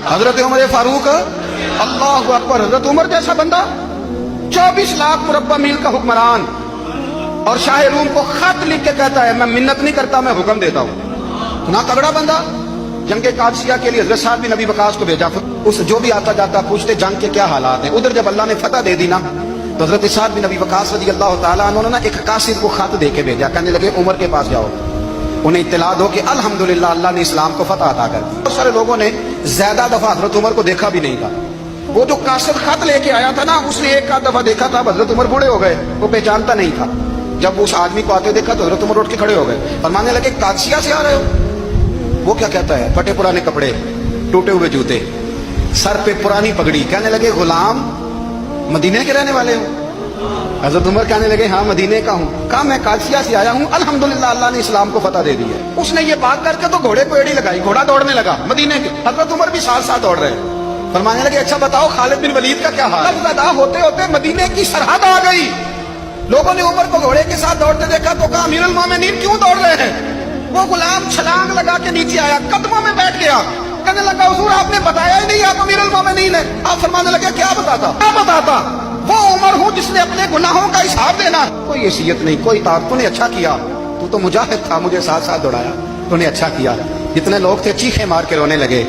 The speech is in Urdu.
حضرت عمر فاروق، اللہ اکبر، حضرت عمر جیسا بندہ 24 لاکھ مربع میل کا حکمران، اور شاہ روم کو خط لکھ کے کہتا ہے میں منت نہیں کرتا، میں حکم دیتا ہوں. اتنا تگڑا بندہ. جنگ قادسیہ کے لیے حضرت صاحب بن ابی وقاص کو بھیجا. اس جو بھی آتا جاتا پوچھتے جنگ کے کیا حالات ہیں. ادھر جب اللہ نے فتح دے دی نا تو حضرت سعد بن ابی وقاص رضی اللہ تعالیٰ عنہ نے ایک قاصد کو خط دے کے بھیجا. کہنے لگے عمر کے پاس جاؤ، انہیں اطلاع دو کہ الحمدللہ اللہ نے اسلام کو فتح عطا کر دی. بہت سارے لوگوں نے زیادہ دفعہ حضرت عمر کو دیکھا بھی نہیں تھا. وہ جو قاصد خط لے کے آیا تھا نا، اس نے ایک دفعہ دیکھا تھا. حضرت عمر بوڑھے ہو گئے، وہ پہچانتا نہیں تھا. جب اس آدمی کو آتے دیکھا تو حضرت عمر اٹھ کے کھڑے ہو گئے. فرمانے لگے قادسیہ سے آ رہے ہو؟ وہ کیا کہتا ہے؟ پھٹے پرانے کپڑے، ٹوٹے ہوئے جوتے، سر پہ پرانی پگڑی. کہنے لگے غلام مدینے کے رہنے والے ہو؟ حضرت عمر کہنے لگے ہاں مدینے کا ہوں. کہا میں قادسیہ سے آیا ہوں، الحمدللہ اللہ نے اسلام کو فتح دے دی ہے. اس نے یہ بات کر کے تو گھوڑے کو ایڑی لگائی، گھوڑا دوڑنے لگا مدینے کے. حضرت عمر بھی ساتھ ساتھ دوڑ رہے ہیں. فرمانے لگے اچھا بتاؤ خالد بن ولید کا کیا حال؟ لفظ ادا ہوتے ہوتے مدینے کی سرحد آ گئی. لوگوں نے عمر کو گھوڑے کے ساتھ دوڑتے دیکھا تو کہا امیر المومنین کیوں دوڑ رہے ہیں؟ وہ غلام چھلانگ لگا کے نیچے آیا، قدموں میں بیٹھ گیا. کہنے لگا حضور آپ نے بتایا ہی نہیں آپ امیر المومنین ہیں. آپ فرمانے لگے کیا بتاتا؟ وہ عمر ہوں جس نے اپنے گناہوں کا حساب دینا. کوئی حیثیت نہیں، کوئی طاقت. تو نے اچھا کیا، تو مجاہد تھا، مجھے ساتھ ساتھ دوڑایا، تو نے اچھا کیا. جتنے لوگ تھے چیخے مار کے رونے لگے.